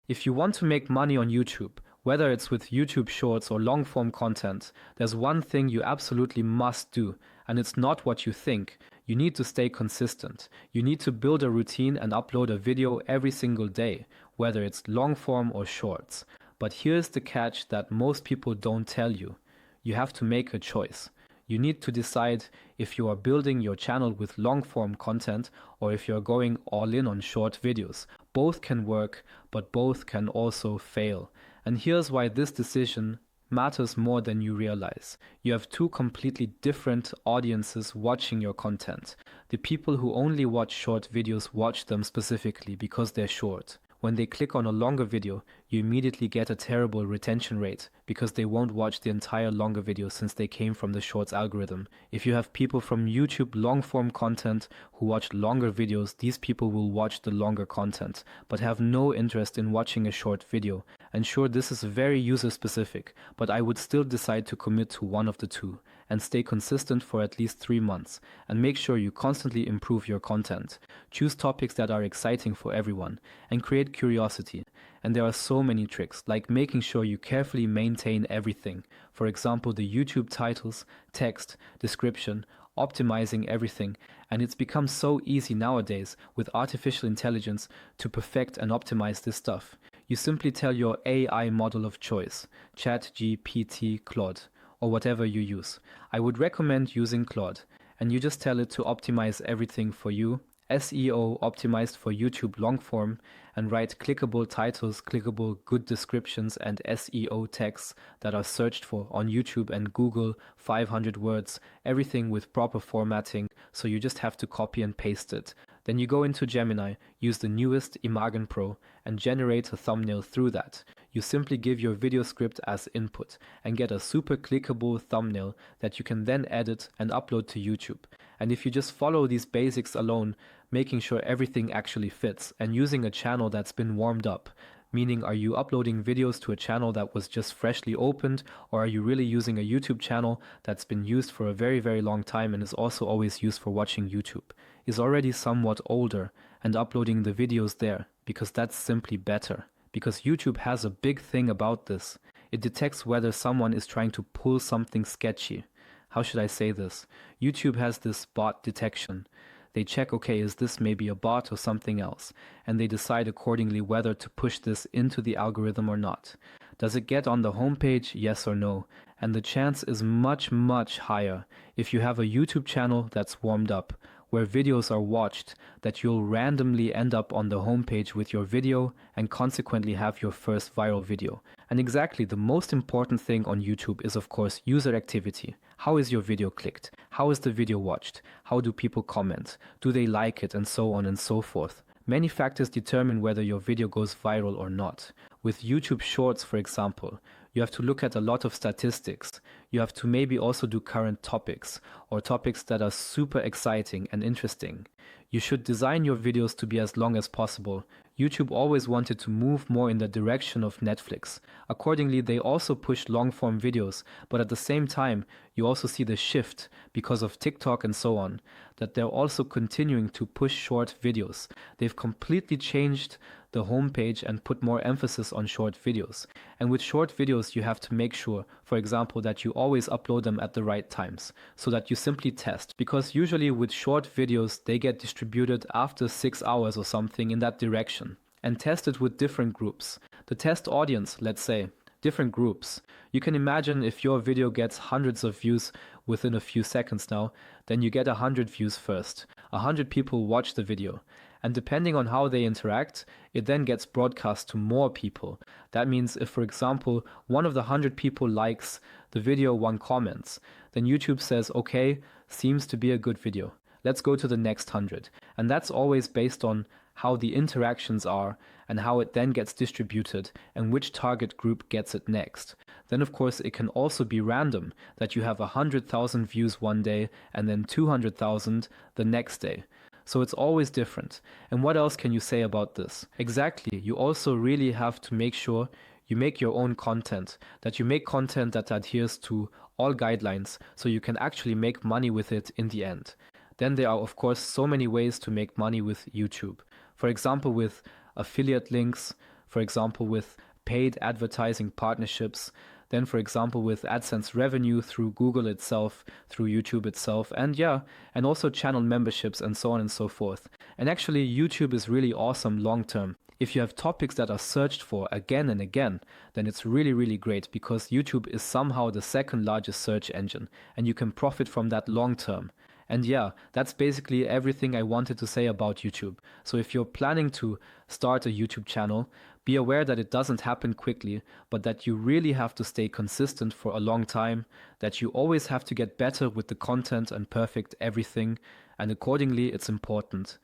If you want to make money on YouTube, whether it's with YouTube Shorts or long-form content, there's one thing you absolutely must do, and it's not what you think. You need to stay consistent. You need to build a routine and upload a video every single day, whether it's long-form or shorts. But here's the catch that most people don't tell you. You have to make a choice. You need to decide if you are building your channel with long-form content or if you're going all in on short videos. Both can work, but both can also fail. And here's why this decision matters more than you realize. You have two completely different audiences watching your content. The people who only watch short videos watch them specifically because they're short. When they click on a longer video, you immediately get a terrible retention rate because they won't watch the entire longer video since they came from the shorts algorithm. If you have people from YouTube long-form content who watch longer videos, these people will watch the longer content but have no interest in watching a short video. And sure, this is very user-specific, but I would still decide to commit to one of the two and stay consistent for at least 3 months and make sure you constantly improve your content. Choose topics that are exciting for everyone and create curiosity. And there are so many tricks, like making sure you carefully maintain everything. For example, the YouTube titles, text, description, optimizing everything. And it's become so easy nowadays with artificial intelligence to perfect and optimize this stuff. You simply tell your AI model of choice, ChatGPT, Claude, or whatever you use. I would recommend using Claude, and you just tell it to optimize everything for you, SEO optimized for YouTube long form, and write clickable titles, clickable good descriptions, and SEO texts that are searched for on YouTube and Google, 500 words, everything with proper formatting, so you just have to copy and paste it. Then you go into Gemini, use the newest Imagen Pro, and generate a thumbnail through that. You simply give your video script as input and get a super clickable thumbnail that you can then edit and upload to YouTube. And if you just follow these basics alone, making sure everything actually fits and using a channel that's been warmed up, meaning are you uploading videos to a channel that was just freshly opened, or are you really using a YouTube channel that's been used for a very, very long time and is also always used for watching YouTube, is already somewhat older, and uploading the videos there, because that's simply better. Because YouTube has a big thing about this. It detects whether someone is trying to pull something sketchy. How should I say this? YouTube has this bot detection. They check, okay, is this maybe a bot or something else? And they decide accordingly whether to push this into the algorithm or not. Does it get on the homepage? Yes or no? And the chance is much, much higher if you have a YouTube channel that's warmed up, where videos are watched, that you'll randomly end up on the homepage with your video and consequently have your first viral video. And exactly, the most important thing on YouTube is of course user activity. How is your video clicked? How is the video watched? How do people comment? Do they like it? And so on and so forth. Many factors determine whether your video goes viral or not. With YouTube Shorts, for example, you have to look at a lot of statistics. You have to maybe also do current topics or topics that are super exciting and interesting. You should design your videos to be as long as possible. YouTube always wanted to move more in the direction of Netflix. Accordingly, they also push long-form videos, but at the same time, you also see the shift because of TikTok and so on, that they're also continuing to push short videos. They've completely changed the homepage and put more emphasis on short videos. And with short videos, you have to make sure, for example, that you always upload them at the right times, so that you simply test. Because usually with short videos, they get distributed after 6 hours or something in that direction. And test it with different groups. The test audience, let's say, different groups. You can imagine if your video gets hundreds of views within a few seconds now, then you get 100 views first. 100 people watch the video. And depending on how they interact, it then gets broadcast to more people. That means if, for example, one of the 100 people likes the video, one comments, then YouTube says, okay, seems to be a good video. Let's go to the next 100. And that's always based on how the interactions are and how it then gets distributed and which target group gets it next. Then of course it can also be random, that you have 100,000 views one day and then 200,000 the next day. So it's always different. And what else can you say about this? Exactly, you also really have to make sure you make your own content, that you make content that adheres to all guidelines so you can actually make money with it in the end. Then there are of course so many ways to make money with YouTube. For example, with affiliate links, for example, with paid advertising partnerships, then, for example, with AdSense revenue through Google itself, through YouTube itself, and and also channel memberships and so on and so forth. And actually, YouTube is really awesome long term. If you have topics that are searched for again and again, then it's really, really great because YouTube is somehow the second largest search engine and you can profit from that long term. And that's basically everything I wanted to say about YouTube. So if you're planning to start a YouTube channel, be aware that it doesn't happen quickly, but that you really have to stay consistent for a long time, that you always have to get better with the content and perfect everything, and accordingly it's important.